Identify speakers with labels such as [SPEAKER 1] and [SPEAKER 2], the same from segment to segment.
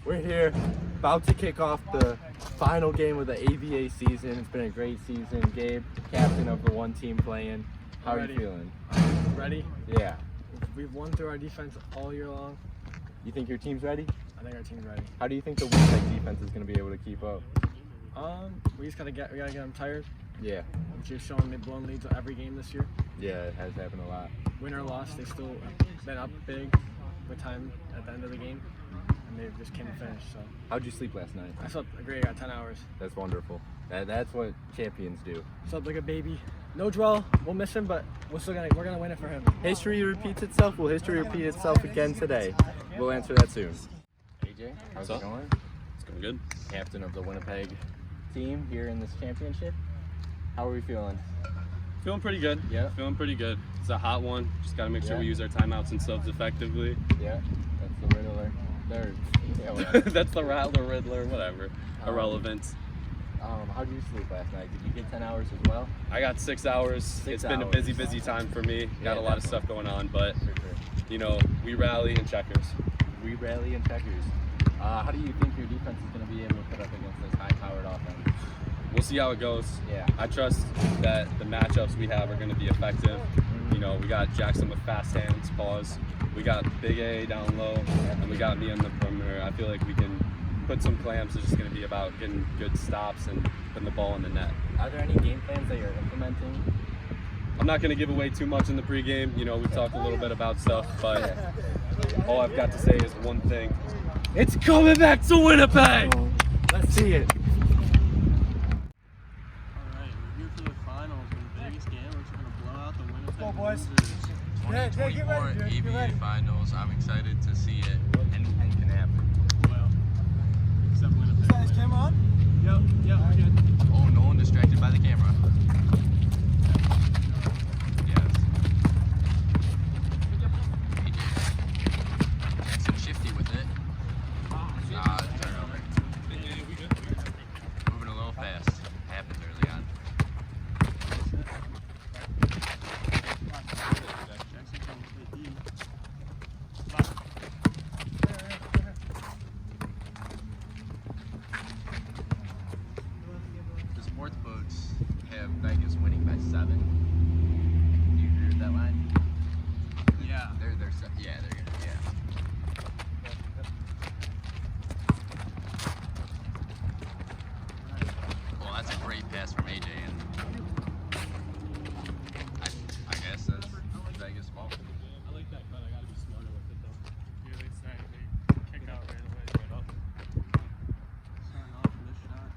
[SPEAKER 1] We're here, about to kick off the final game of the AVA season. It's been a great season. Gabe, captain of the one team playing. How are you feeling?
[SPEAKER 2] Ready?
[SPEAKER 1] Yeah.
[SPEAKER 2] We've won through our defense all year long.
[SPEAKER 1] You think your team's ready?
[SPEAKER 2] I think our team's ready.
[SPEAKER 1] How do you think the Winnipeg defense is going to be able to keep up?
[SPEAKER 2] We just gotta get them tired.
[SPEAKER 1] Yeah.
[SPEAKER 2] We've shown they've blown leads every game this year.
[SPEAKER 1] Yeah, it has happened a lot.
[SPEAKER 2] Win or loss, they still been up big with time at the end of the game, and they just can't finish. So.
[SPEAKER 1] How'd you sleep last night?
[SPEAKER 2] I slept great. I got 10 hours.
[SPEAKER 1] That's wonderful. That's what champions do.
[SPEAKER 2] Slept like a baby. No Dwell, we'll miss him, but we're gonna win it for him.
[SPEAKER 1] History repeats itself. Will history repeat itself again today? We'll answer that soon. AJ, how's it going?
[SPEAKER 3] It's going good.
[SPEAKER 1] Captain of the Winnipeg team here in this championship. How are we feeling?
[SPEAKER 3] Feeling pretty good.
[SPEAKER 1] Yeah.
[SPEAKER 3] Feeling pretty good. It's a hot one. Just got to make sure we use our timeouts and subs effectively.
[SPEAKER 1] Yeah. That's the Riddler. Yeah,
[SPEAKER 3] That's the Rattler, Riddler, whatever. Irrelevant.
[SPEAKER 1] How did you sleep last night? Did you get 10 hours as well?
[SPEAKER 3] I got 6 hours. It's been a busy time for me. Got a lot of stuff going on, but you know, we rally in checkers.
[SPEAKER 1] We rally in checkers. How do you think your defense is going to be able to put up against this high-powered offense?
[SPEAKER 3] We'll see how it goes.
[SPEAKER 1] Yeah.
[SPEAKER 3] I trust that the matchups we have are going to be effective. You know, we got Jackson with fast hands, pause. We got Big A down low, and we got me on the perimeter. I feel like we can put some clamps. It's just going to be about getting good stops and putting the ball in the net.
[SPEAKER 1] Are there any game plans that you're implementing?
[SPEAKER 3] I'm not going to give away too much in the pregame. You know, we've talked a little bit about stuff, but all I've got to say is one thing. It's coming back to Winnipeg!
[SPEAKER 1] Let's see it.
[SPEAKER 4] Alright, we're here for the finals in Vegas game. We're just going to blow out the Winnipeg.
[SPEAKER 5] Go, boys.
[SPEAKER 4] Losers.
[SPEAKER 5] 2024
[SPEAKER 6] AVA Finals. I'm excited to see it. Anything can happen.
[SPEAKER 4] Well, except Winnipeg.
[SPEAKER 5] Is that his camera on?
[SPEAKER 4] Yep, we're good.
[SPEAKER 6] Oh, no one distracted by the camera. Yes. AJ. Jackson shifty with it. Turnover. Moving a little fast. Happens early on. The sports books have Vegas winning by 7. Do you agree with that line?
[SPEAKER 4] Yeah.
[SPEAKER 6] They're gonna, Well, that's a great pass from AJ, and I guess that's Vegas' fault.
[SPEAKER 4] I like that cut. I got to be smarter with it, though. Yeah, they kick out right away. Right up. Starting off with this shot.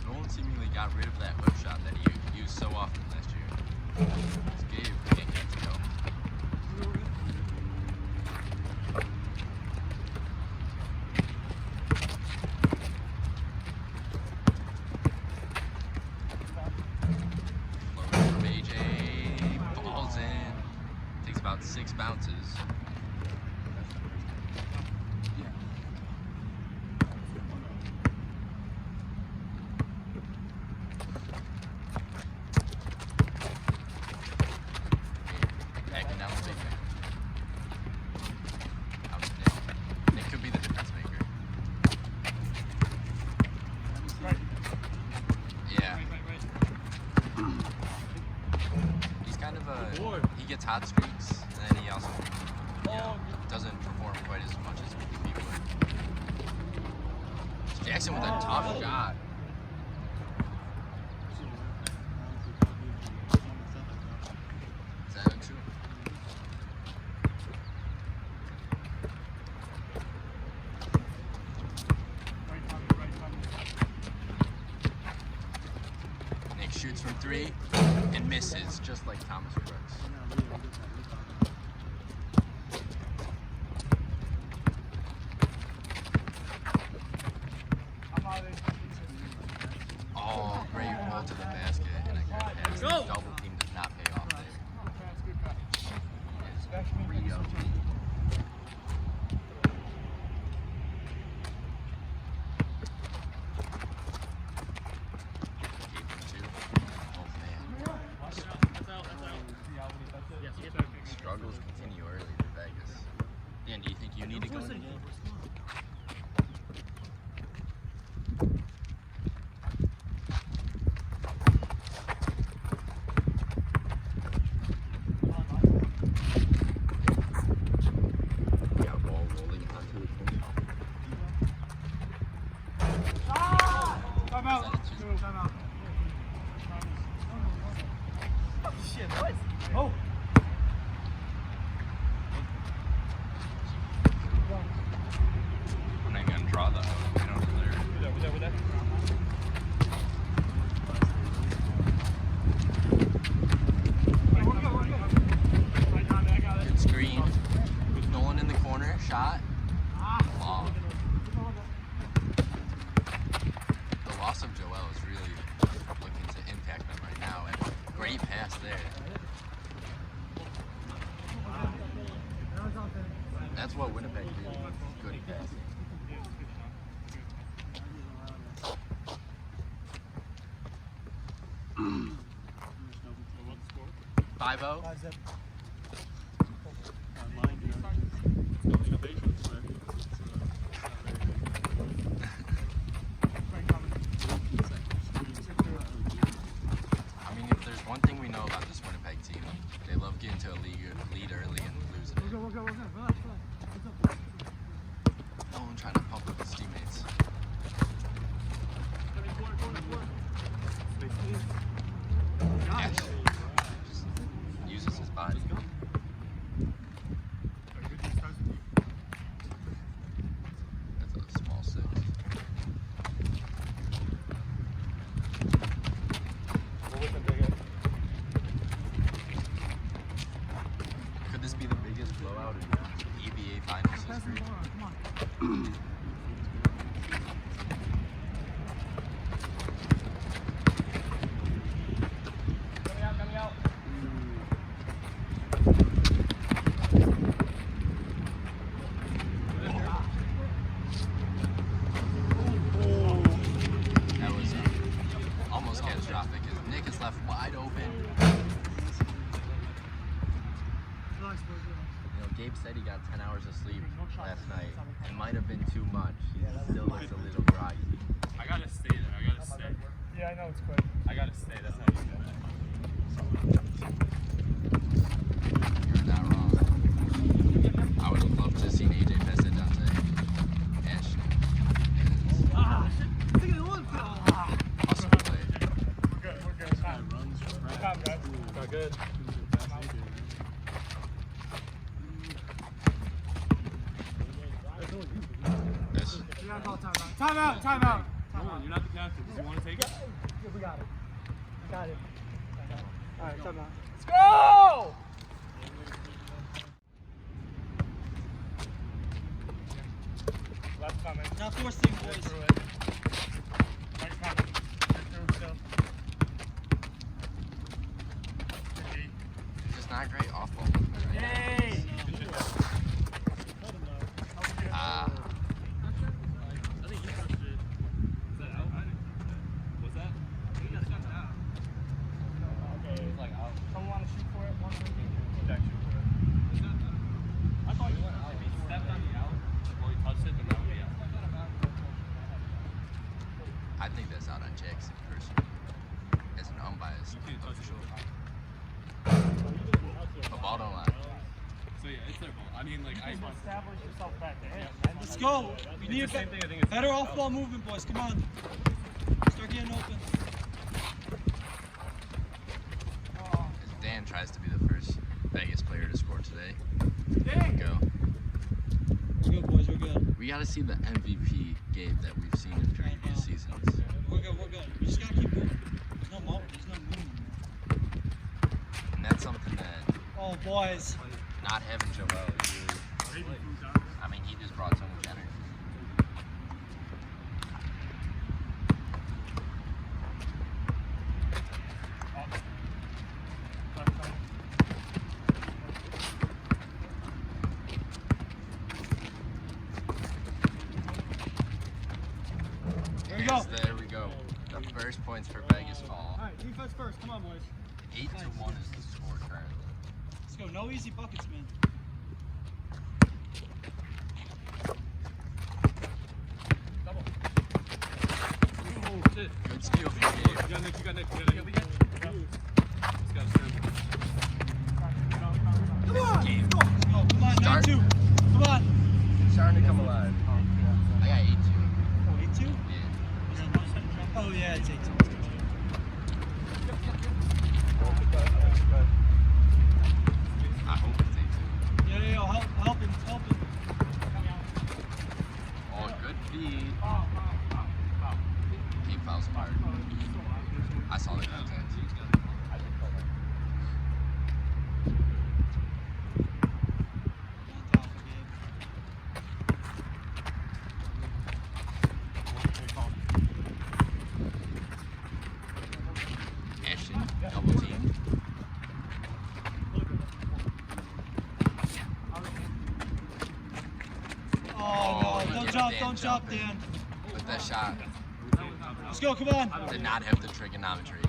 [SPEAKER 6] Nolan seemingly got rid of that whip shot that he used so often last year. It's Gabe can't get to go. Floater from AJ, ball's in. Takes about 6 bounces. Backing down the big man. Nick could be the difference maker. Yeah. He's kind of he gets hot streaks, and then he also, doesn't perform quite as much as he would. Jackson with a tough shot. Is that true? Nick shoots from 3 and misses, just like Thomas Brooks. Oh, great roll to the basket and a good pass. The double team does not pay off there. It is 3 of 3.
[SPEAKER 2] Shit, what? Oh.
[SPEAKER 6] I'm not gonna draw the penalty there. Good screen. Nolan in the corner. Shot. Long. The loss of Joel is really looking to impact them right now. And great pass there. That's what Winnipeg do. Good passing. 5-0. I mean, if there's one thing we know about this Winnipeg team, they love getting to a lead early and losing it. No one trying to pump up his teammates. Cash. Just uses his body. That's a small six. Could this be the biggest blowout in EVA finals history? That was almost catastrophic. Nick is left wide open. You know, Gabe said he got 10 hours of sleep last night. It might have been too much. He still looks a little groggy.
[SPEAKER 4] I gotta stay there. I gotta stay.
[SPEAKER 2] Yeah, I know it's quick.
[SPEAKER 4] I gotta stay. That's how you do it.
[SPEAKER 6] You're not wrong. I would have loved to have seen AJ pass it down to Ashton. Awesome play.
[SPEAKER 2] We're good. We're good. Time, guys.
[SPEAKER 1] Not good.
[SPEAKER 6] This,
[SPEAKER 2] Time out. Time out.
[SPEAKER 4] Come on, you're not the captain. Do you want to take it?
[SPEAKER 2] Yeah, we got it. I got it. All right, time out. Let's go! Left coming.
[SPEAKER 5] Now force thing,
[SPEAKER 2] Get
[SPEAKER 5] boys.
[SPEAKER 2] through it. Right coming. Get through still.
[SPEAKER 6] just not great off ball movement right now.
[SPEAKER 2] Yay!
[SPEAKER 6] Ah.
[SPEAKER 4] I think you touched it. Is that out? What's that? You got stepped out.
[SPEAKER 2] Okay.
[SPEAKER 4] It's like out.
[SPEAKER 2] Someone want to shoot for it? One thing. Jack, shoot for it.
[SPEAKER 4] I thought you went out. If he stepped on the out, well, he touched it, then that would be out.
[SPEAKER 6] I think that's out on Jackson personally, as an unbiased
[SPEAKER 4] You can't touch
[SPEAKER 6] official.
[SPEAKER 4] it.
[SPEAKER 6] The ball don't lie.
[SPEAKER 4] So yeah, it's their ball. I mean, like I.
[SPEAKER 2] Establish yourself back there.
[SPEAKER 5] Let's go. We need
[SPEAKER 4] It's the
[SPEAKER 5] a
[SPEAKER 4] same thing. I think it's
[SPEAKER 5] better off-ball movement, boys. Come on. Start getting open.
[SPEAKER 6] As Dan tries to be the first Vegas player to score today. There you go.
[SPEAKER 5] We're good, boys. We're good.
[SPEAKER 6] We got to see the MVP Gabe that we've seen in previous seasons.
[SPEAKER 5] We're good. We're good. We just gotta keep moving. There's no movement.
[SPEAKER 6] And that's something that
[SPEAKER 5] Oh, boys.
[SPEAKER 6] not having Joel is really, I mean, he just brought so much energy.
[SPEAKER 5] There we go.
[SPEAKER 6] Yes, there we go. The first points for Vegas fall.
[SPEAKER 5] All right, defense first. Come on, boys.
[SPEAKER 6] 8-1 is the score currently.
[SPEAKER 5] Let's go. No easy buckets, man.
[SPEAKER 4] Oh shit.
[SPEAKER 6] Good steal from Gabe.
[SPEAKER 4] You got Nick. You got Nick. This guy's terrible.
[SPEAKER 5] Come on.
[SPEAKER 6] Game.
[SPEAKER 5] Let's go. Come on.
[SPEAKER 6] Start.
[SPEAKER 5] 9-2. Come on.
[SPEAKER 6] Starting to come alive. I got 8-2.
[SPEAKER 5] Oh, 8-2?
[SPEAKER 6] Yeah.
[SPEAKER 5] Oh, yeah, take two.
[SPEAKER 6] I hope it's 8-2.
[SPEAKER 5] Yeah, help him.
[SPEAKER 6] Oh, good feed. Gabe fouls hard. I saw the content. Ashton, double team.
[SPEAKER 5] Oh, no,
[SPEAKER 6] look
[SPEAKER 5] don't
[SPEAKER 6] at
[SPEAKER 5] jump,
[SPEAKER 6] jumping.
[SPEAKER 5] Dan.
[SPEAKER 6] With that shot,
[SPEAKER 5] Let's go, come on.
[SPEAKER 6] did not have the trigonometry.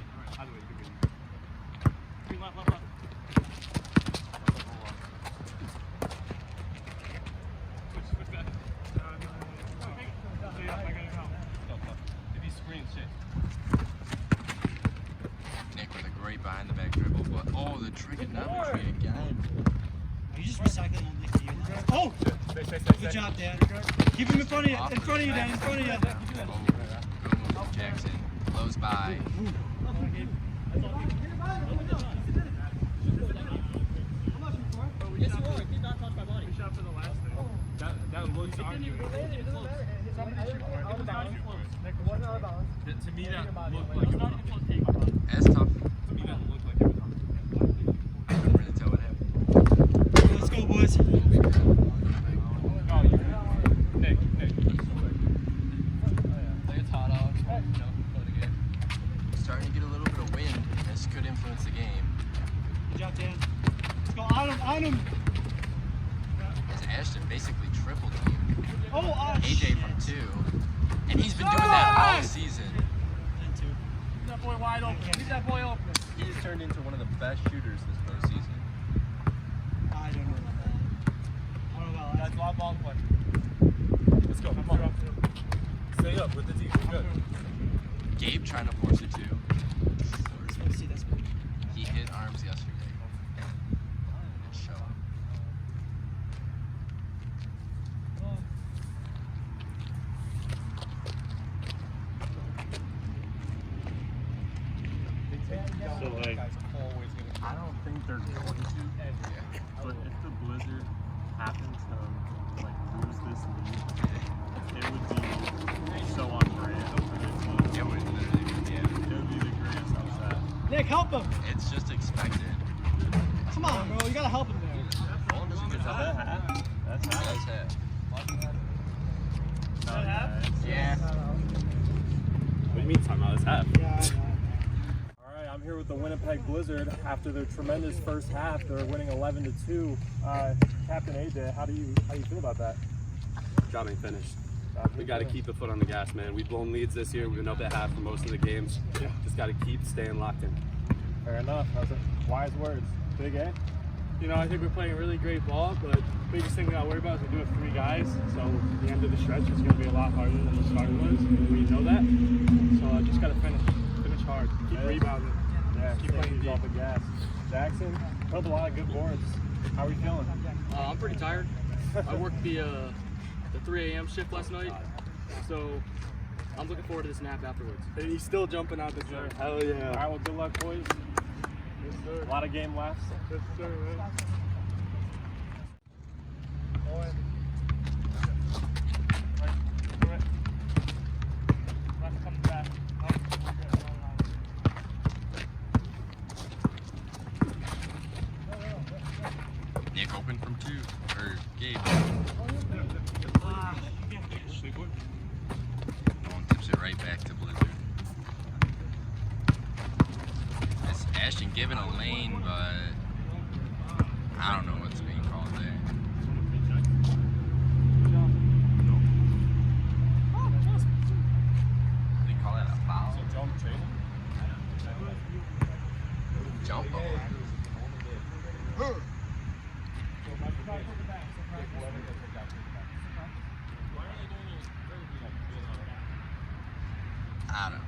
[SPEAKER 6] Nick with a great behind the back dribble, but oh, the trigonometry again.
[SPEAKER 5] Are you just recycling only for you? Oh! Good job, Dan. Keep him in front of you, Dan, in front of you.
[SPEAKER 6] Oh, good move, Jackson. Blows by.
[SPEAKER 4] Yes, you are. He's not touched my body. Shot for the last thing. That looks arguable. To me, that looked like it was
[SPEAKER 6] That's tough.
[SPEAKER 4] To me, that looked like it was
[SPEAKER 6] Couldn't really tell what happened.
[SPEAKER 5] Let's go, boys.
[SPEAKER 4] Nick.
[SPEAKER 2] It's hot out. Play the game.
[SPEAKER 6] Starting to get a little bit of wind. This could influence the game.
[SPEAKER 5] Good job, Dan. Let's go, on him.
[SPEAKER 6] As Ashton basically triple teamed
[SPEAKER 5] Oh,
[SPEAKER 6] AJ
[SPEAKER 5] shit.
[SPEAKER 6] from 2. And he's been doing that all season.
[SPEAKER 5] And two.
[SPEAKER 4] Leave that boy wide open. Leave that boy open.
[SPEAKER 3] He's turned into one of the best shooters this postseason.
[SPEAKER 5] I don't know about that. I don't know about that.
[SPEAKER 4] That's live ball play.
[SPEAKER 1] Let's go. Come on. Stay up with the team. Good.
[SPEAKER 6] Gabe trying to force it too.
[SPEAKER 5] Let's see this.
[SPEAKER 6] He hit arms yesterday. Good show.
[SPEAKER 7] So like,
[SPEAKER 4] I don't think they're going to. But if the blizzard happens to like lose this lead, it would be so on brand for their team.
[SPEAKER 6] It would literally be,
[SPEAKER 4] It would be the greatest upset.
[SPEAKER 5] Nick, help him.
[SPEAKER 6] It's just expected.
[SPEAKER 5] Come on, bro. You gotta help him there.
[SPEAKER 4] That's half.
[SPEAKER 6] That's it.
[SPEAKER 4] Yeah.
[SPEAKER 3] What do you mean timeout? It's half.
[SPEAKER 5] Yeah, I know.
[SPEAKER 7] all right, I'm here with the Winnipeg Blizzard. After their tremendous first half, they're winning 11-2. Captain AJ, how do you feel about that?
[SPEAKER 3] Job ain't finished. We got to keep the foot on the gas, man. We've blown leads this year. We've been up at half for most of the games.
[SPEAKER 7] Yeah.
[SPEAKER 3] Just got to keep staying locked in.
[SPEAKER 7] Fair enough. That's wise words. Big A.
[SPEAKER 2] You know, I think we're playing really great ball, but the biggest thing we got to worry about is we do have 3 guys, so the end of the stretch is going to be a lot harder than the start was, and we know that. So I just got to finish hard, keep rebounding.
[SPEAKER 7] Yeah,
[SPEAKER 2] Keep playing
[SPEAKER 7] keep
[SPEAKER 2] deep.
[SPEAKER 7] off the gas. Jackson, put up a lot of good boards. How are we feeling?
[SPEAKER 2] I'm pretty tired. I worked the 3 a.m. shift last night, so I'm looking forward to this nap afterwards. And he's still jumping out the door.
[SPEAKER 3] Hell
[SPEAKER 7] All right, well, good luck, boys.
[SPEAKER 2] Yes, sir.
[SPEAKER 7] A lot of game left.
[SPEAKER 2] Yes, sir, man.
[SPEAKER 6] Nick open from 2. Or Gabe. No one tips it right back to Blizzard. It's Ashton giving a lane, but I don't know what's being called there. They call that a foul? Jump ball. I don't know.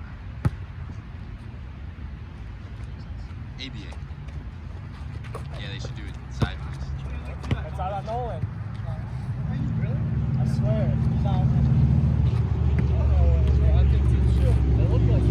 [SPEAKER 6] ABA. Yeah, they should do it sideways.
[SPEAKER 7] That's out on Nolan. Really? I swear. He's out.
[SPEAKER 2] I think he should. It looked like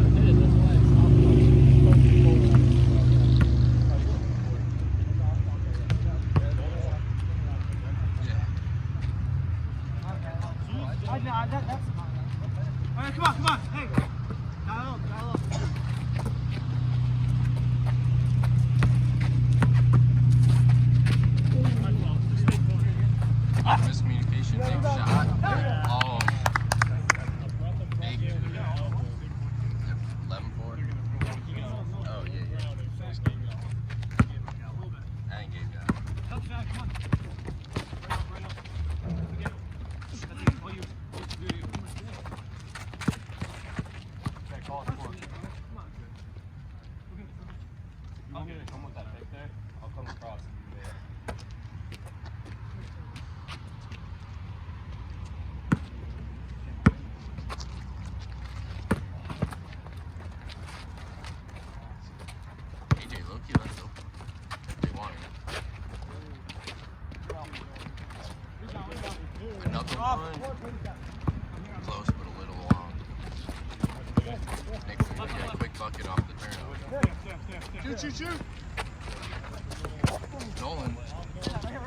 [SPEAKER 6] Nolan,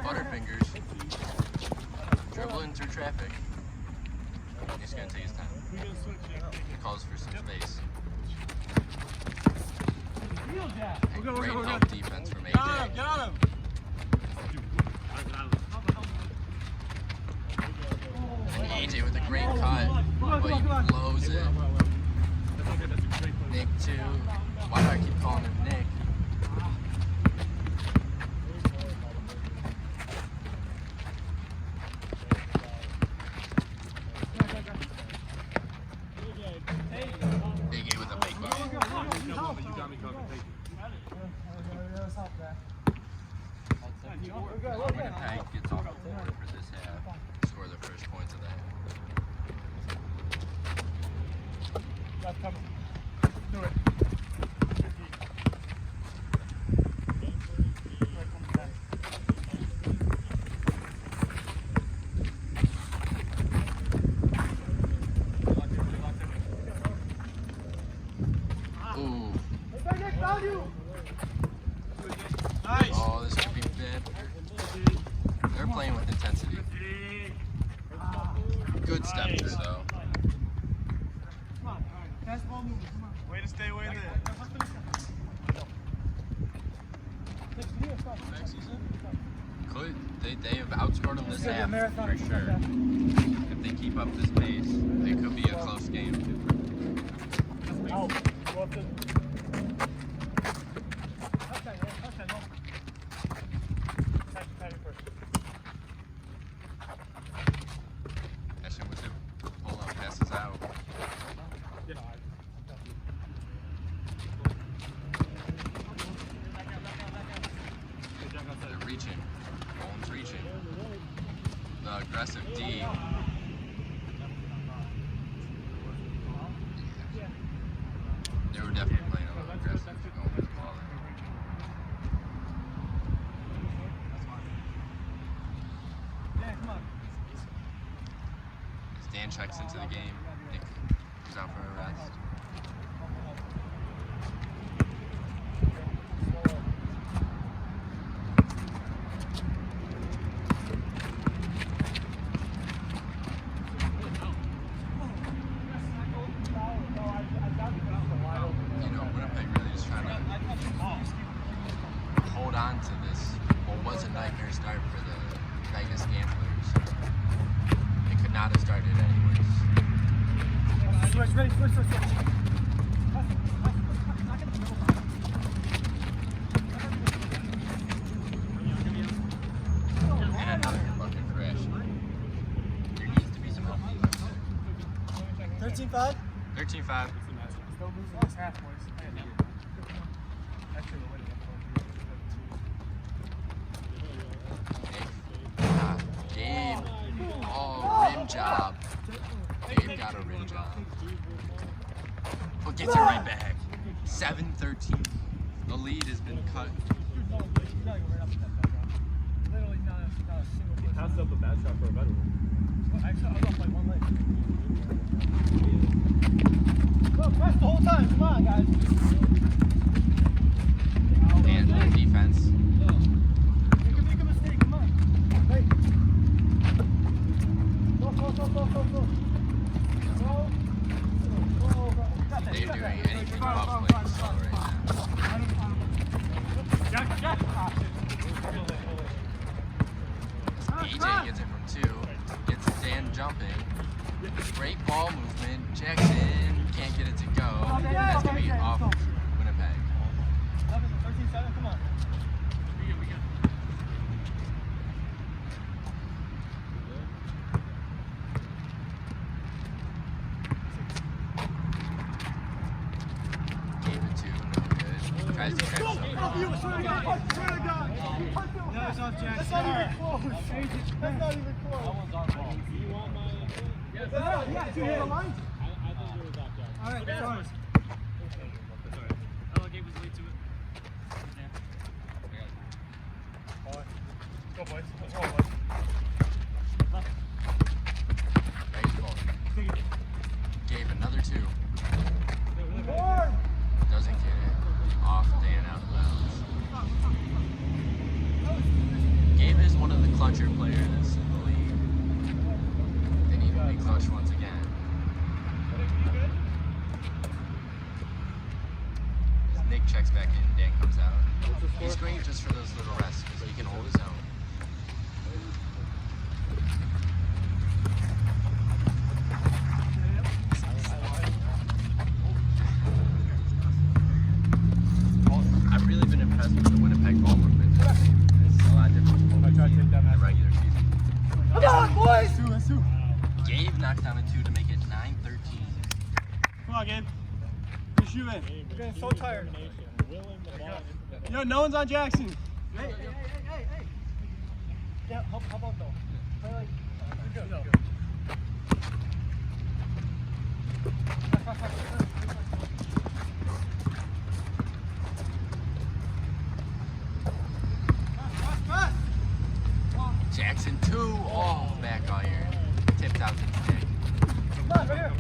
[SPEAKER 6] Butterfingers, dribbling through traffic. He's going to take his time. Calls for some space. And great help defense from AJ.
[SPEAKER 2] Got him!
[SPEAKER 6] And AJ with a great cut, but he blows it. Nick too. Why do I keep calling him Nick? Big A with a big one. Winnipeg gets off the board for this half. Score the first points of the half. Ooh. Oh, this could be bad. They're playing with intensity. Good step through though.
[SPEAKER 2] Way to stay away there.
[SPEAKER 6] Could they have outscored them this half for sure. If they keep up this pace, it could be a close game. Ashton with it. Pull up, passes out. They're reaching. Bowen's reaching. The aggressive D. They were definitely playing a little aggressive going with the ball. As Dan checks into the game, Nick goes out for a rest. Winnipeg really is trying to hold on to this, what was a nightmare start for the Vegas gamblers. It could not have started anyways.
[SPEAKER 5] Switch.
[SPEAKER 6] And another fucking crash. There needs to be some help.
[SPEAKER 5] 13-5.
[SPEAKER 6] 13-5.
[SPEAKER 2] Still losing this half, boys.
[SPEAKER 6] Gabe. Oh, rim job. Gabe got a rim job. But gets it right back. 7-13. The lead has been cut.
[SPEAKER 7] He passed up a bad shot for a better one.
[SPEAKER 5] Press the whole time. Come on, guys.
[SPEAKER 6] And the defense.
[SPEAKER 5] Make a mistake. Come on. Hey. Go.
[SPEAKER 6] They're doing anything but playing slow right now. AJ gets it from 2. Gets Dan jumping. Great ball movement. Jackson can't get it to go. That's going to be off Winnipeg.
[SPEAKER 5] 13-7. Come on. We good.
[SPEAKER 6] Gave it 2. No good. Tries to catch something.
[SPEAKER 5] No, it's off Jackson. That's not even close. That's not even close. That one's on ball. You want my... Yeah, 2 hit the line.
[SPEAKER 2] I thought it was off, Jack.
[SPEAKER 5] All right, that's ours.
[SPEAKER 2] Oh, Gabe was late to it. Go, boys. Let's roll, boys.
[SPEAKER 6] Nice ball. Gave another 2. Doesn't get it. Off Dan out left. clutcher player in this in the league. They need to be clutch once again. Nick checks back in, Dan comes out. He's going just for those little rests because he can hold his own. I've really been impressed with the Winnipeg ball movement. It's a lot different from what we've seen in the regular season.
[SPEAKER 5] Come on, boys!
[SPEAKER 6] Gabe knocked down a 2 to make it 9-13.
[SPEAKER 2] Come on, Gabe. Push you in.
[SPEAKER 5] We're getting so tired.
[SPEAKER 2] Yo, no one's on Jackson.
[SPEAKER 5] Hey. Yeah, how about though? Play like, you're good.
[SPEAKER 6] Jackson 2. Oh, back iron. Tipped out to the deck.
[SPEAKER 5] Come on, right here.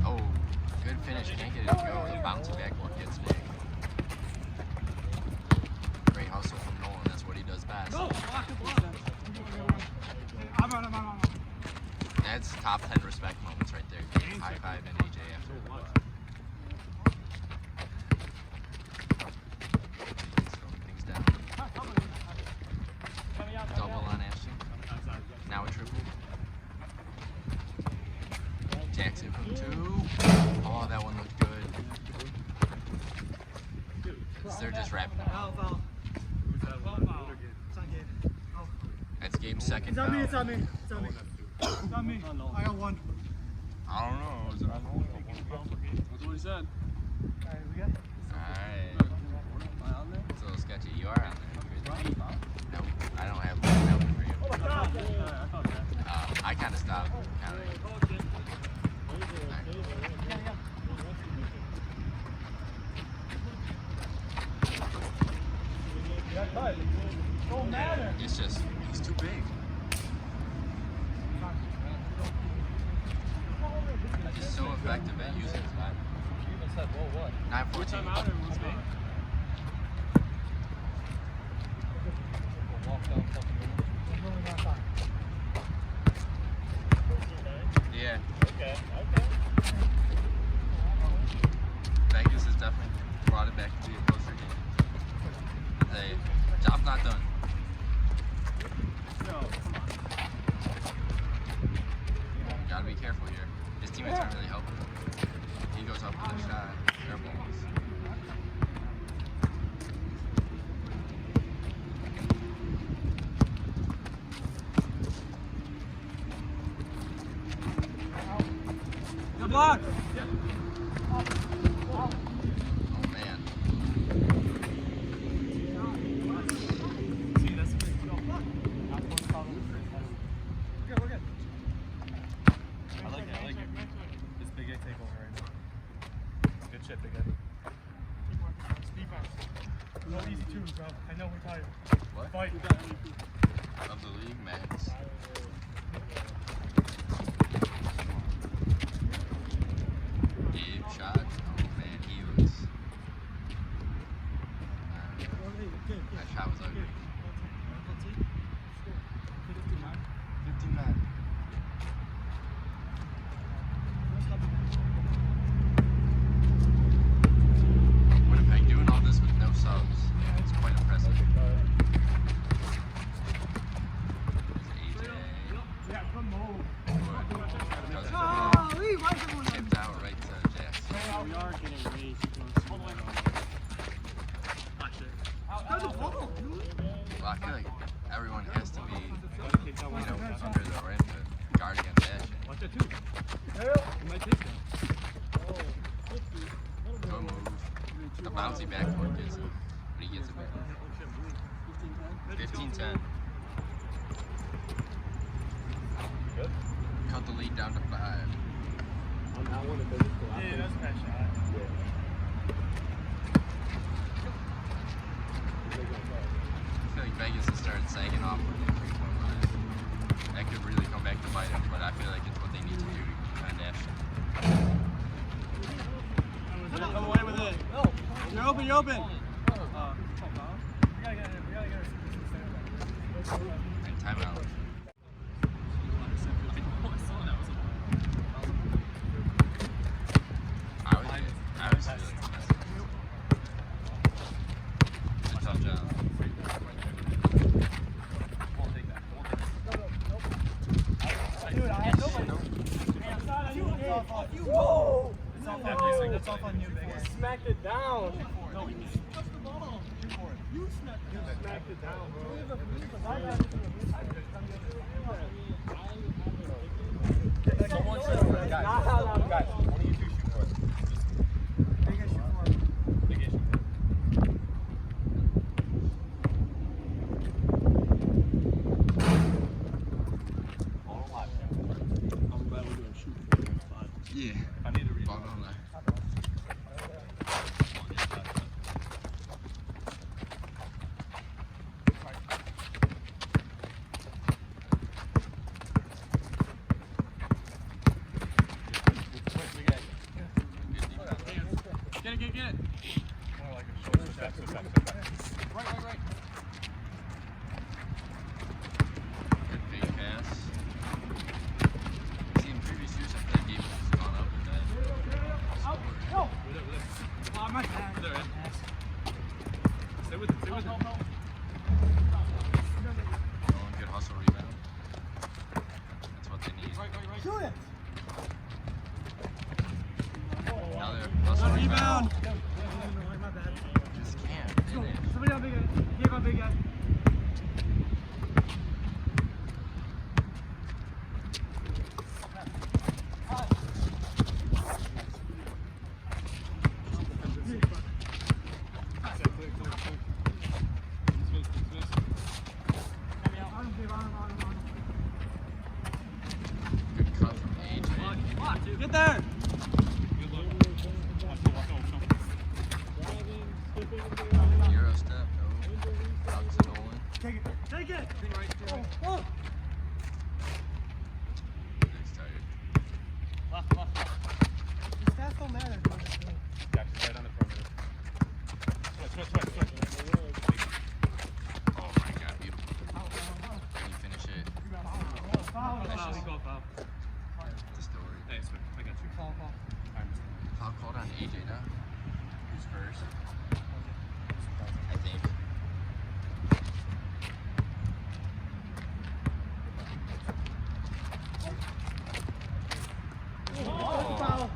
[SPEAKER 6] Oh, good finish. Can't get it to go. The bouncy backboard gets big. Great hustle from Nolan. That's what he does best. That's top 10 respect moments right there. High five and AJ after the play. Slowing things down. Double on Ashton. Now a triple. Jackson from 2. Oh, that one looked good. They're just wrapping it up. That's Gabe's second foul.
[SPEAKER 5] It's on me. It's on me. I got one.
[SPEAKER 3] I don't know. Is it on hold? That's what he said.
[SPEAKER 5] Alright, we got it.
[SPEAKER 6] Alright. It's a little sketchy. You are on there. No, I don't have one for you. I kind of stopped counting.
[SPEAKER 5] Don't matter.
[SPEAKER 6] It's just, he's too big. He's so effective at using his body. 9-14. Yeah.
[SPEAKER 7] Okay.
[SPEAKER 6] Vegas has definitely brought it back to be a closer game. The job's not done. Gotta be careful here. His teammates aren't really helping him. He goes up with a shot. Air balls.
[SPEAKER 2] Good block.
[SPEAKER 6] Oh man.
[SPEAKER 5] We're good.
[SPEAKER 7] I like it. It's Big A takeover right now. Good shit, Big A.
[SPEAKER 5] No easy twos, bro. I know we're tired.
[SPEAKER 6] What?
[SPEAKER 5] Fight.
[SPEAKER 6] Of the league, Max. Gabe shot. Oh man, he was. That shot was ugly. 59. Winnipeg doing all this with no subs. It's quite impressive. AJ.
[SPEAKER 5] Yeah, come on.
[SPEAKER 6] Tipped out right to Jackson.
[SPEAKER 2] We are getting way too close.
[SPEAKER 6] Well, I feel like everyone has to be, under the rim to guard against Ashton. Good move. The bouncy backboard gets him, but he gets it back. 15-10. Cut the lead down to 5.
[SPEAKER 2] Yeah, that's a bad shot.
[SPEAKER 6] I feel like Vegas has started sagging off with the 3-point line. That could really come back to bite him, but I feel like it's what they need to do to defend Ashton.
[SPEAKER 2] Come away with it. You're open.
[SPEAKER 5] Whoa! That's off on you, big.
[SPEAKER 7] Smacked it down.
[SPEAKER 5] No, you touched the ball. You smacked it down, bro.
[SPEAKER 1] Someone shoot. Guys, one of you two shoot for it.
[SPEAKER 5] Big issue for him.
[SPEAKER 1] Big issue.
[SPEAKER 4] I'm glad we're doing shoot for it.
[SPEAKER 6] Yeah.
[SPEAKER 1] I need to read.
[SPEAKER 6] Ball on there.
[SPEAKER 2] Get it.
[SPEAKER 1] More like a shoulder tap.
[SPEAKER 2] Right.
[SPEAKER 6] Good fake pass. See, in previous years, I feel like Gabe has gone up with that.
[SPEAKER 5] Oh, my bad.
[SPEAKER 2] Stay with it.
[SPEAKER 6] Nolan, good hustle rebound. That's what they need.
[SPEAKER 2] Right.
[SPEAKER 5] Shoot it.
[SPEAKER 6] Now they're hustle rebound.
[SPEAKER 5] My bad.
[SPEAKER 6] Just can't finish.
[SPEAKER 5] Somebody on big guy. Give on big guy.
[SPEAKER 6] Good cut from AJ.
[SPEAKER 2] Get there.
[SPEAKER 6] Euro step, no. Out to Nolan.
[SPEAKER 5] Take it. Oh.
[SPEAKER 6] Next target.
[SPEAKER 5] The stats don't matter.
[SPEAKER 1] Jackson right on the perimeter. Switch.
[SPEAKER 6] Oh my god, beautiful. Can you finish it? That's just the story.
[SPEAKER 1] Hey, switch. I got you.
[SPEAKER 5] Foul.
[SPEAKER 6] Foul called on AJ now. Who's first? I think.
[SPEAKER 5] Foul.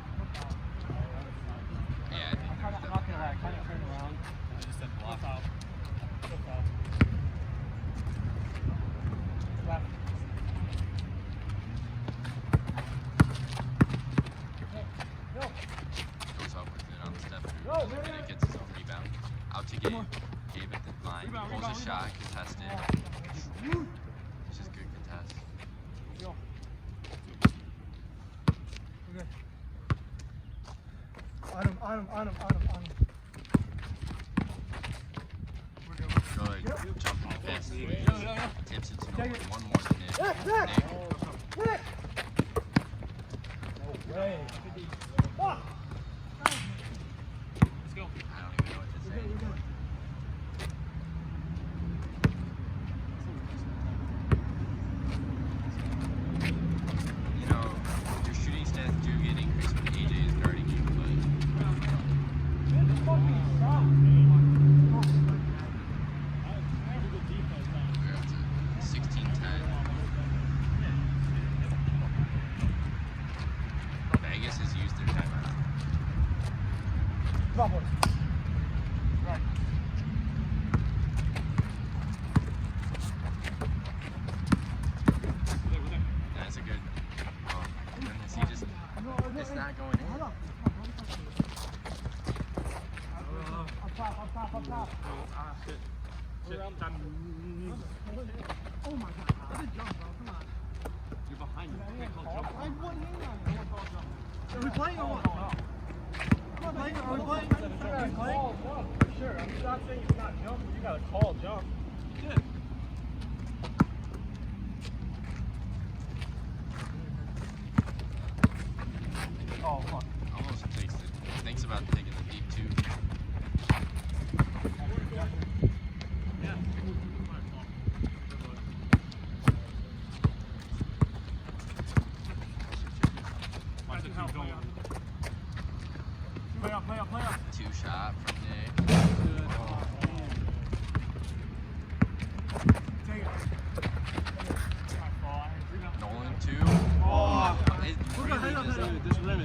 [SPEAKER 6] Yeah, I think there's definitely.
[SPEAKER 1] I just said block.
[SPEAKER 6] Goes up with it on the step through. And it gets his own rebound. Out to Gabe. Gabe at the line. Pulls a shot, contested. It's just good contest.
[SPEAKER 5] On him.
[SPEAKER 6] Good. Jumping fast. Tips it to Nolan. One more to Nick.
[SPEAKER 5] Nick.
[SPEAKER 2] Let's go.
[SPEAKER 6] I don't even know what to say. You know, your shooting stats do get increased when AJ is guarding you, but we're up to 16-10. Vegas has used their timeout.
[SPEAKER 5] Come on, boys. Right.
[SPEAKER 6] That's a good. Oh, goodness, he just. It's not going in.
[SPEAKER 5] Up top. Oh my god. That's a jump, bro. Come on.
[SPEAKER 2] You're behind me.
[SPEAKER 5] I have one hand on it. Are we playing or what? Are we playing?
[SPEAKER 7] For sure. I'm not saying it's not jumping. You got a call jump.
[SPEAKER 2] Yeah.
[SPEAKER 5] Oh, fuck.
[SPEAKER 6] Almost thinks about taking the deep two.
[SPEAKER 5] Play up.
[SPEAKER 6] Two shot from Nick.
[SPEAKER 5] Take it.
[SPEAKER 6] Nolan two.
[SPEAKER 5] Oh.
[SPEAKER 6] It
[SPEAKER 5] We're gonna
[SPEAKER 6] really
[SPEAKER 5] hang on
[SPEAKER 6] just-
[SPEAKER 5] that.
[SPEAKER 2] This limit.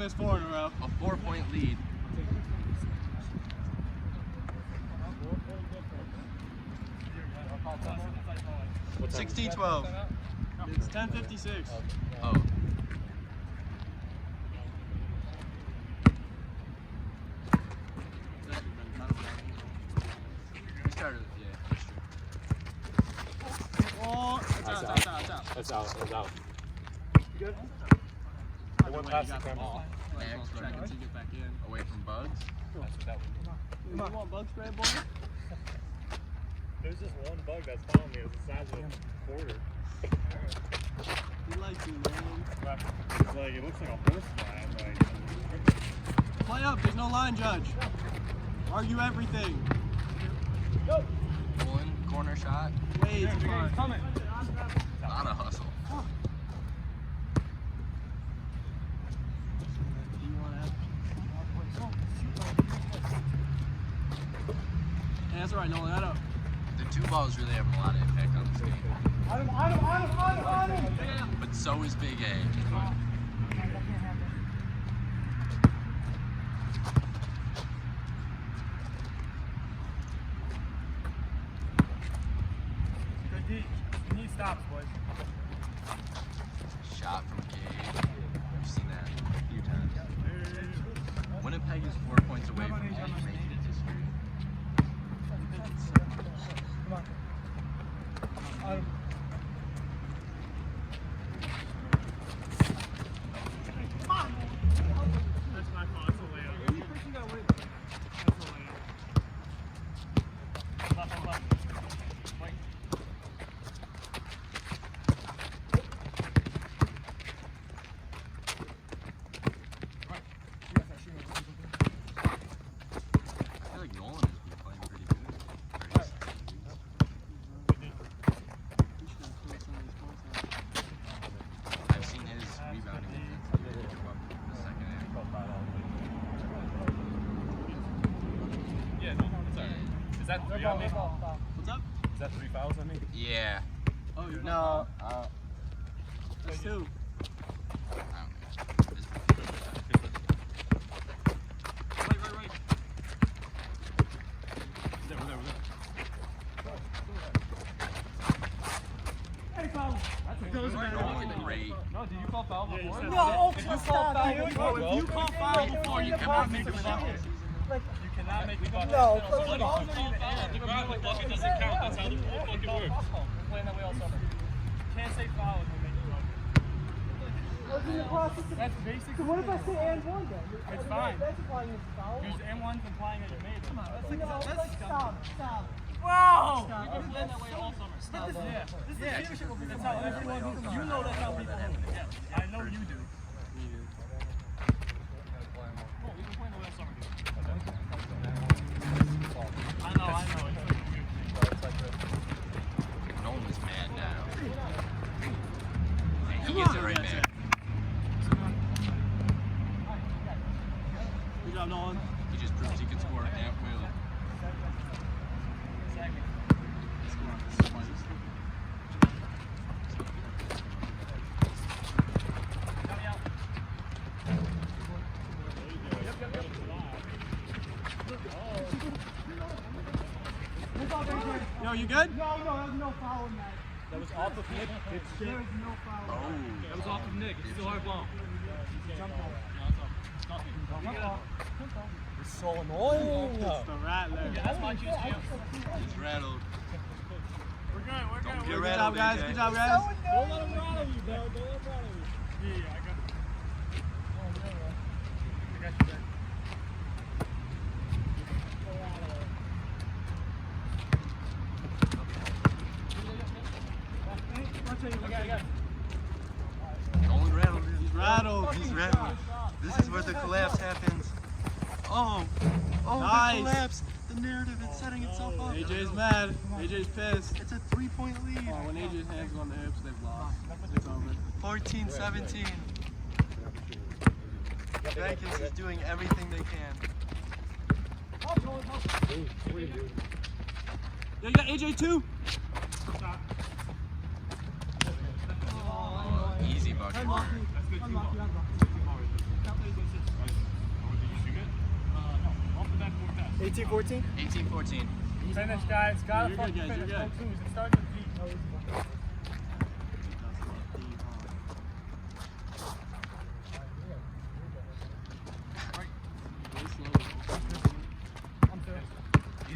[SPEAKER 2] missed 4 in a row.
[SPEAKER 6] A 4-point lead.
[SPEAKER 7] What time is it?
[SPEAKER 6] 16-12.
[SPEAKER 2] It's 10:56.
[SPEAKER 6] Oh. We started, yeah, that's true.
[SPEAKER 2] Oh, it's out.
[SPEAKER 7] That's out. That's out.
[SPEAKER 2] You good?
[SPEAKER 7] It went past the camera.
[SPEAKER 2] Next, check until you get back in.
[SPEAKER 6] Away from bugs.
[SPEAKER 7] That's what that was.
[SPEAKER 2] You want bug spray, boy?
[SPEAKER 7] There's just one bug that's following me. It's the size of a quarter.
[SPEAKER 2] He likes you, man.
[SPEAKER 7] It's like, it looks like a horse fly. I'm like,
[SPEAKER 2] Play up. There's no line, judge. Argue everything.
[SPEAKER 6] One corner shot.
[SPEAKER 2] Wait, it's fine.
[SPEAKER 5] Coming.
[SPEAKER 6] Not a hustle.
[SPEAKER 2] Hey, that's all right, Nolan. That up.
[SPEAKER 6] The 2 balls really have a lot of impact on this game.
[SPEAKER 5] On him.
[SPEAKER 6] But so is Big A.
[SPEAKER 5] Good D. You need stops, boys.
[SPEAKER 6] Shot from Gabe. We've seen that a few times. Winnipeg is 4 points away from making it history.
[SPEAKER 5] Come on. On him.
[SPEAKER 2] That's my fault. It's a layup. That's a layup. Left. Wait.
[SPEAKER 6] I feel like Nolan has been playing pretty good. I've seen his rebounding intensity go up in the second half.
[SPEAKER 7] yeah, no, it's alright. Is that 3 on me?
[SPEAKER 2] What's up?
[SPEAKER 7] Is that 3 fouls on me?
[SPEAKER 6] Yeah.
[SPEAKER 2] Oh, you're
[SPEAKER 1] No.
[SPEAKER 2] That's 2.
[SPEAKER 6] I don't know.
[SPEAKER 2] Right.
[SPEAKER 7] We're there.
[SPEAKER 5] Hey, foul.
[SPEAKER 6] Nolan, great.
[SPEAKER 5] No, did you call foul before?
[SPEAKER 2] No,
[SPEAKER 5] If you call foul before,
[SPEAKER 2] If you call foul before, you cannot make the bucket.
[SPEAKER 5] Like,
[SPEAKER 2] You cannot make the bucket.
[SPEAKER 5] no, first of all,
[SPEAKER 2] The ground the bucket doesn't count. That's how the rule fucking works.
[SPEAKER 5] we're playing that way all summer.
[SPEAKER 2] Can't say foul if you make the bucket.
[SPEAKER 5] What's in the process of...
[SPEAKER 2] That's basic.
[SPEAKER 5] So what if I say and one then?
[SPEAKER 2] It's fine.
[SPEAKER 5] That's applying as a foul.
[SPEAKER 2] Use M1 implying that you made it.
[SPEAKER 5] No, like, stop.
[SPEAKER 2] Wow!
[SPEAKER 5] Stop.
[SPEAKER 2] We've been playing that way all summer.
[SPEAKER 5] Stop.
[SPEAKER 2] Yeah.
[SPEAKER 5] This is leadership will be
[SPEAKER 2] That's how everyone who you know that's how people do it. Yeah. I know you do. Oh, we've been playing the way all summer, dude. I know.
[SPEAKER 6] Nolan is mad now. And he gets it right back.
[SPEAKER 2] Good job, Nolan.
[SPEAKER 6] He just proves he can score at will.
[SPEAKER 2] Yo, you good?
[SPEAKER 5] No, there's no foul in that.
[SPEAKER 2] That was off of Nick.
[SPEAKER 5] There is no foul.
[SPEAKER 6] Oh.
[SPEAKER 2] That was off of Nick. It's still our ball.
[SPEAKER 5] Jump ball.
[SPEAKER 7] It's so annoying.
[SPEAKER 2] It's the rattler. Yeah, that's my choose, Jim.
[SPEAKER 6] He's rattled.
[SPEAKER 2] We're good.
[SPEAKER 6] Don't get
[SPEAKER 2] Good
[SPEAKER 6] rattled,
[SPEAKER 2] job, guys.
[SPEAKER 6] AJ.
[SPEAKER 2] Good job, guys.
[SPEAKER 5] Don't let him rattle you, bro. Don't let him rattle you.
[SPEAKER 2] Yeah, I got you.
[SPEAKER 6] Nolan rattled.
[SPEAKER 2] He's rattled.
[SPEAKER 6] He's rattled. This is where the collapse happens. Oh,
[SPEAKER 2] Nice.
[SPEAKER 6] the collapse. The narrative is setting itself up.
[SPEAKER 2] AJ's mad. AJ's pissed.
[SPEAKER 6] It's a 3-point lead.
[SPEAKER 2] Oh, when AJ's hands go on the hips, they've lost. It's over.
[SPEAKER 6] 14-17. Vegas is doing everything they can.
[SPEAKER 2] Yeah, you got AJ too?
[SPEAKER 6] Easy bucket.
[SPEAKER 5] Unlucky. 18-14?
[SPEAKER 6] 18-14.
[SPEAKER 2] Finish, guys. Gotta
[SPEAKER 7] You're
[SPEAKER 2] fucking
[SPEAKER 7] good, guys,
[SPEAKER 2] finish.
[SPEAKER 7] you're
[SPEAKER 2] Go
[SPEAKER 7] good.
[SPEAKER 2] twos. It starts with D.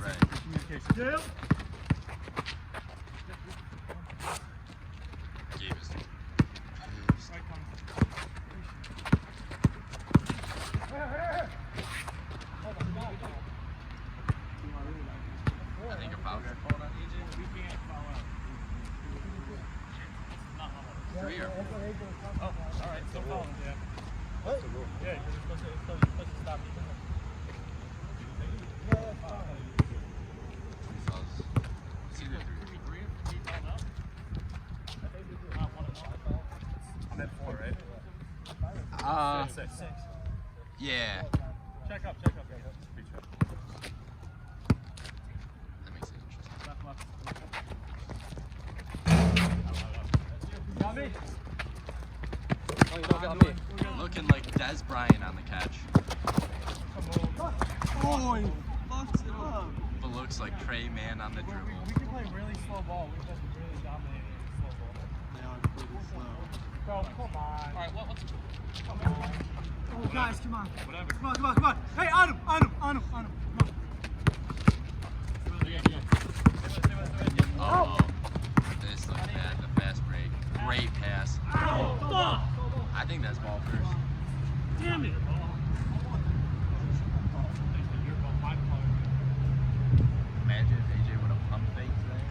[SPEAKER 6] Right.
[SPEAKER 2] Yeah.
[SPEAKER 6] Gabe is pissed. I think a foul got called on AJ. Three or
[SPEAKER 2] Oh, all right. Still calling. Yeah.
[SPEAKER 5] What?
[SPEAKER 2] Yeah, because you're supposed to stop people.
[SPEAKER 6] it's either three.
[SPEAKER 2] I'm at 4, right?
[SPEAKER 6] Six. Yeah.
[SPEAKER 2] Check up.
[SPEAKER 6] That makes it interesting.
[SPEAKER 2] Got me?
[SPEAKER 1] Oh, you don't got me.
[SPEAKER 6] Looking like Des Bryant on the catch.
[SPEAKER 7] Oh, he fucks it up.
[SPEAKER 6] But looks like Trey Mann on the
[SPEAKER 2] We
[SPEAKER 6] dribble.
[SPEAKER 2] can play really slow ball. We can really dominate slow ball.
[SPEAKER 7] They are pretty slow.
[SPEAKER 2] Bro, come on. All right, what's come on.
[SPEAKER 5] Oh, guys, come on.
[SPEAKER 2] Whatever.
[SPEAKER 5] Come on. Hey, on him. Come on.
[SPEAKER 6] Oh, this looks bad. The fast break. Great pass. I think that's ball first.
[SPEAKER 2] Damn it.
[SPEAKER 6] Imagine if AJ would have pump fake today.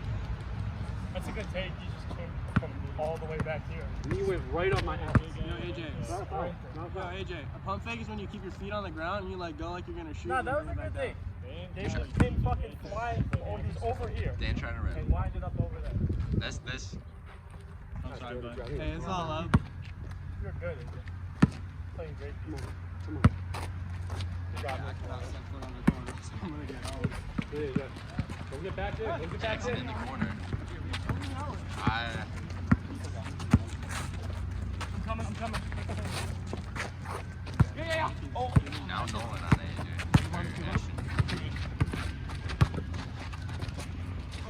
[SPEAKER 2] That's a good take. You just came from all the way back here.
[SPEAKER 7] You went right up my ass. Yo, AJ. AJ. A pump fake is when you keep your feet on the ground and you like go like you're gonna shoot.
[SPEAKER 2] No, that was a good thing. Dave just came fucking flying. Oh, he was over here.
[SPEAKER 6] Dan trying to
[SPEAKER 2] And
[SPEAKER 6] rip.
[SPEAKER 2] winded up over there.
[SPEAKER 6] This.
[SPEAKER 7] I'm sorry, bud. Hey, it's all up.
[SPEAKER 2] You're good, AJ. Playing great.
[SPEAKER 7] Come on.
[SPEAKER 2] Good job.
[SPEAKER 7] I cannot set foot on the corner, so I'm gonna get out.
[SPEAKER 2] Go get back there. Go get back
[SPEAKER 6] Jackson
[SPEAKER 2] there.
[SPEAKER 6] in the corner.
[SPEAKER 2] I'm coming. Yeah. Oh.
[SPEAKER 6] Now Nolan on AJ. Very efficient.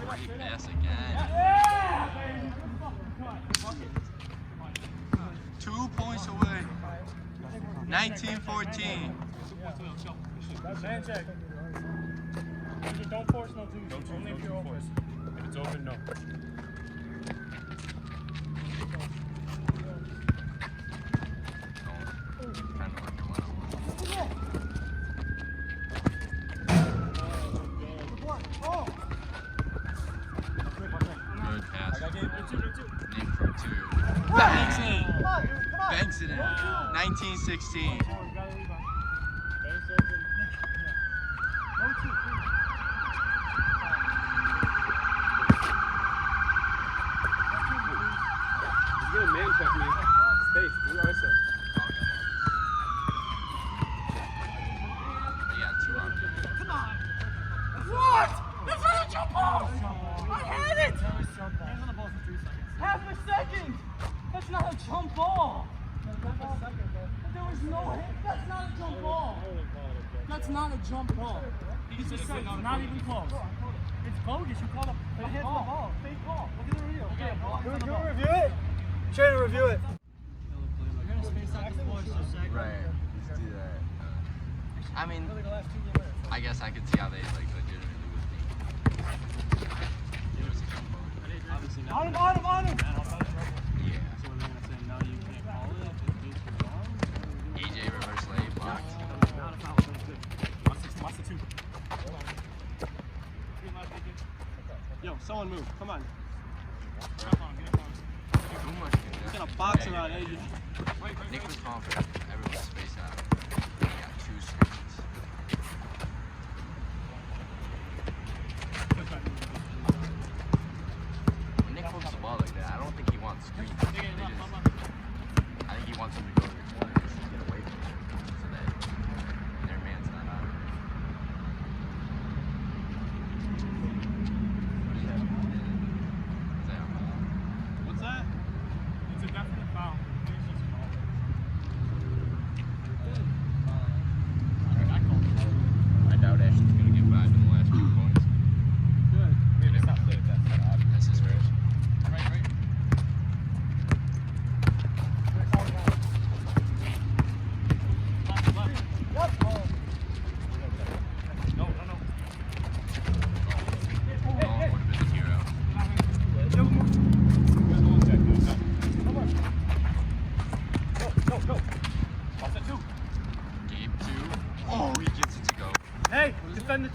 [SPEAKER 6] Great pass again. 2 points away. 19-14.
[SPEAKER 2] Man check. Don't force no twos. Only if you're open.
[SPEAKER 4] If it's open, no.
[SPEAKER 6] Trying to work it one-on-one. Good pass. Nick from 2. Banks it. Banks it in. 19-16.
[SPEAKER 7] He's gonna man check me. Space, do ISO.
[SPEAKER 6] They got 2 on me.
[SPEAKER 5] What? That's not a jump ball! I had it! Half a second! That's not a jump ball! But there was no hit. That's not a jump ball! That's not a jump ball. He just said it's not even close.
[SPEAKER 2] It's bogus. You call a fake ball. Fake ball. Look at the review. Okay,
[SPEAKER 5] Can we review it? Try to review it.
[SPEAKER 6] Right. Let's do that. I mean, I guess I could see how they like legitimately would think. It was a jump ball.
[SPEAKER 7] Obviously not.
[SPEAKER 5] On him!
[SPEAKER 6] Yeah.
[SPEAKER 7] So they're gonna say no, you can't call it if it's wrong.
[SPEAKER 6] AJ reverse lay blocked.
[SPEAKER 7] Not a foul. Watch the 2. Yo, someone move. Come on.
[SPEAKER 6] Too much.
[SPEAKER 7] He's gonna box around AJ.
[SPEAKER 6] Nick was confident. Everyone's spaced out. He got 2 screens. When Nick holds the ball like that, I don't think he wants screens. I think he wants them to go to the corner just to get away from it so that their man's not out. What is that? Is that a foul?
[SPEAKER 7] What's that?
[SPEAKER 2] It's a definite foul.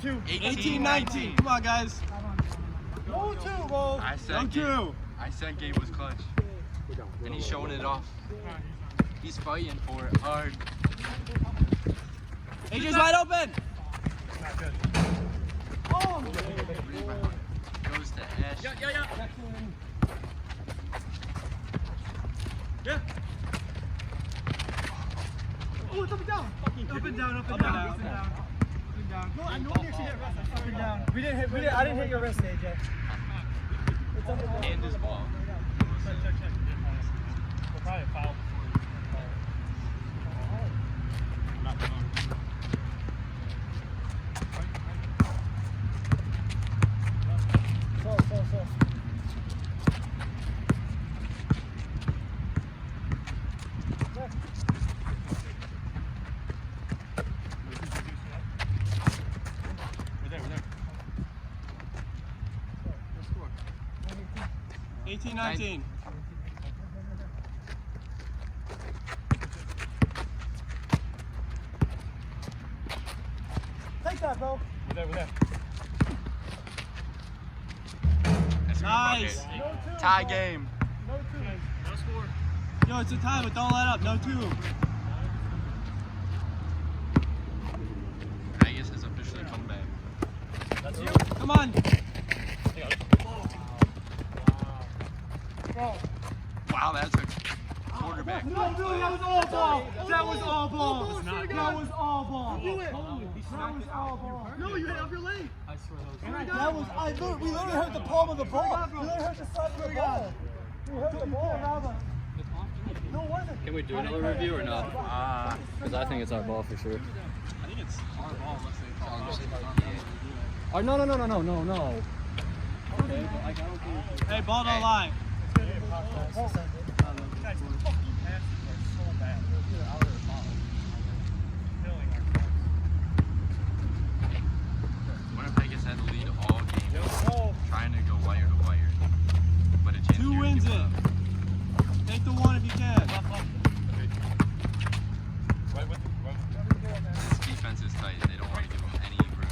[SPEAKER 5] 2.
[SPEAKER 3] 18-19.
[SPEAKER 7] Come on, guys.
[SPEAKER 5] Go 2, bro.
[SPEAKER 6] I said Gabe was clutch. And he's showing it off. He's fighting for it hard.
[SPEAKER 7] AJ's wide open.
[SPEAKER 5] Oh,
[SPEAKER 6] Rebound goes to Ash.
[SPEAKER 5] oh, it's up and down. Up and down, up and down, up and down. No, I know you actually hit rest. Up and down. I didn't hit your wrist, AJ.
[SPEAKER 6] And his ball.
[SPEAKER 2] We'll probably foul
[SPEAKER 5] So.
[SPEAKER 2] We're there.
[SPEAKER 7] 18-19.
[SPEAKER 5] Take that, bro.
[SPEAKER 2] We're there.
[SPEAKER 6] That's a good
[SPEAKER 7] Nice.
[SPEAKER 6] bucket.
[SPEAKER 5] No 2.
[SPEAKER 6] Tie game.
[SPEAKER 5] No 2.
[SPEAKER 2] No score.
[SPEAKER 7] Yo, it's a tie, but don't let up. No 2.
[SPEAKER 6] Vegas has officially come back.
[SPEAKER 2] That's you.
[SPEAKER 7] Come on.
[SPEAKER 6] Wow, that's a quarterback.
[SPEAKER 5] No, that was all ball. That was all ball. That was all ball.
[SPEAKER 2] Do it.
[SPEAKER 5] That was all ball.
[SPEAKER 2] No, you hit off your leg. I swear that was.
[SPEAKER 5] We literally hurt the palm of the ball. We literally hurt the side of the ball. We hurt the ball. No, it wasn't.
[SPEAKER 8] Can we do another review or not? Because I think it's our ball for sure.
[SPEAKER 2] I think it's our ball unless they call it.
[SPEAKER 8] Oh, no. Okay, but I don't think.
[SPEAKER 7] Hey, ball don't lie.
[SPEAKER 6] Winnipeg has had the lead all game, trying to go wire to wire. But a chance
[SPEAKER 7] 2
[SPEAKER 6] here to
[SPEAKER 7] wins
[SPEAKER 6] give
[SPEAKER 7] it.
[SPEAKER 6] up.
[SPEAKER 7] Take the 1 if you can.
[SPEAKER 6] This defense is tight. They don't want to give them any room.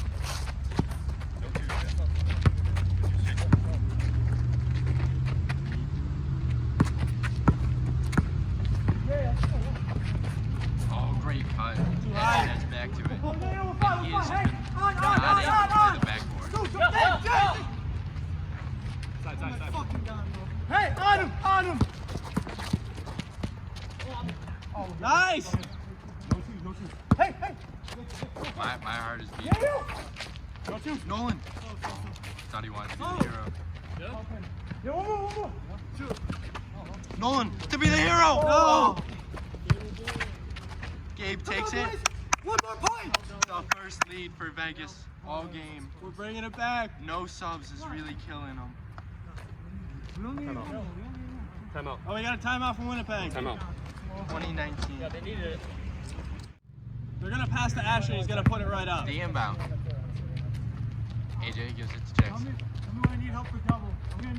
[SPEAKER 6] Oh, great cut. That's back to it. And he has just been nodding to the backboard.
[SPEAKER 2] Side.
[SPEAKER 5] Hey, on him.
[SPEAKER 7] Nice.
[SPEAKER 5] Hey.
[SPEAKER 6] My heart is beating. Nolan. Thought he wanted to be the hero.
[SPEAKER 5] Yo, one more.
[SPEAKER 6] Nolan, to be the hero!
[SPEAKER 5] Oh.
[SPEAKER 6] Gabe takes it.
[SPEAKER 5] One more point.
[SPEAKER 6] The first lead for Vegas all game.
[SPEAKER 7] We're bringing it back.
[SPEAKER 6] No subs is really killing them.
[SPEAKER 2] Timeout.
[SPEAKER 7] Oh, we got a timeout from Winnipeg.
[SPEAKER 2] Timeout.
[SPEAKER 6] 2019.
[SPEAKER 2] They needed it.
[SPEAKER 7] They're going to pass to Asher. He's going to put it right up.
[SPEAKER 6] The inbound. AJ gives it to Jackson.
[SPEAKER 5] I'm gonna need help for double. They're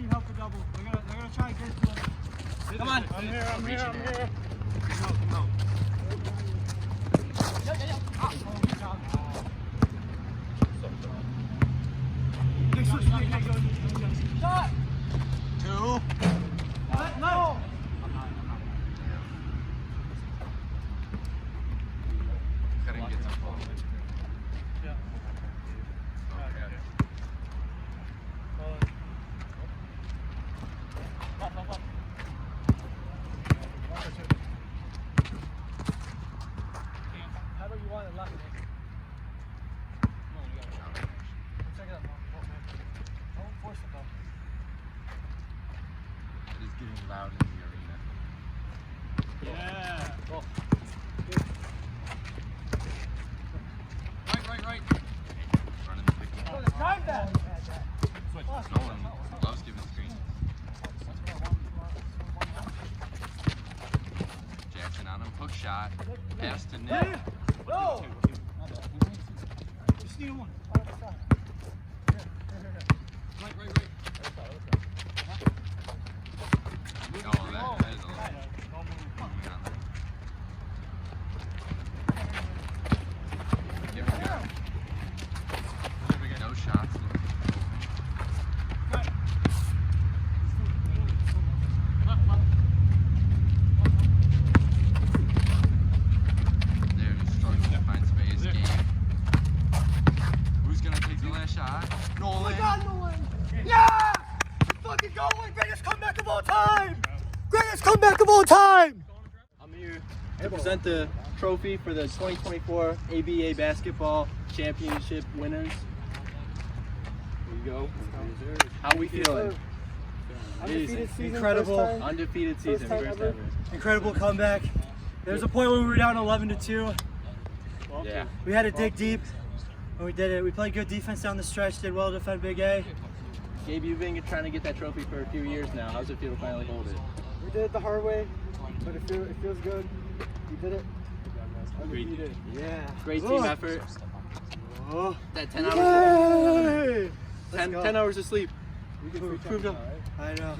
[SPEAKER 5] gonna try and get to us.
[SPEAKER 7] Come on.
[SPEAKER 2] I'm here.
[SPEAKER 6] Reaching in.
[SPEAKER 5] Shot.
[SPEAKER 6] 2.
[SPEAKER 5] No.
[SPEAKER 6] Couldn't get to ball.
[SPEAKER 5] How about you want it left? Check it out. Don't force it though.
[SPEAKER 6] It is getting loud in the arena.
[SPEAKER 7] Yeah.
[SPEAKER 2] Right.
[SPEAKER 6] Running the pick and
[SPEAKER 5] Oh,
[SPEAKER 6] roll.
[SPEAKER 5] let's drive that.
[SPEAKER 6] Nolan loves giving screens. Jackson on him, hook shot, pass to Nick.
[SPEAKER 5] No. Just need one.
[SPEAKER 2] Right.
[SPEAKER 6] Oh, that is a lot. Give it a go.
[SPEAKER 5] going! Greatest comeback of all time! Greatest comeback of all time!
[SPEAKER 1] I'm here to present the trophy for the 2024 ABA Basketball Championship winners. Here you go. How we feeling?
[SPEAKER 5] Undefeated season,
[SPEAKER 1] Incredible,
[SPEAKER 5] first time.
[SPEAKER 1] undefeated season,
[SPEAKER 5] time
[SPEAKER 1] first
[SPEAKER 5] ever.
[SPEAKER 1] ever.
[SPEAKER 5] Incredible comeback. There was a point where we were down 11-2.
[SPEAKER 3] Yeah.
[SPEAKER 5] We had to dig deep, and we did it. We played good defense down the stretch, did well to defend Big A.
[SPEAKER 1] Gabe, you've been trying to get that trophy for a few years now. How's it feel to finally hold it?
[SPEAKER 5] We did it the hard way, but it feels good. We did it.
[SPEAKER 1] Undefeated.
[SPEAKER 5] Yeah.
[SPEAKER 1] Great team effort.
[SPEAKER 5] Oh.
[SPEAKER 1] That 10 hours,
[SPEAKER 5] Yay!
[SPEAKER 1] 10 hours of sleep.
[SPEAKER 5] We can
[SPEAKER 1] Proved up.
[SPEAKER 5] I know.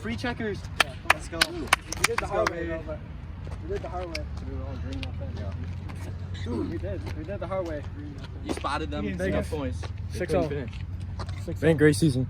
[SPEAKER 1] Free checkers.
[SPEAKER 5] Let's go. We did the hard way, though, but we did the hard way. Dude, we did the hard way.
[SPEAKER 1] You spotted them.
[SPEAKER 5] Vegas.
[SPEAKER 1] Enough points.
[SPEAKER 5] 6-0.
[SPEAKER 1] Finish.
[SPEAKER 5] Been a great season.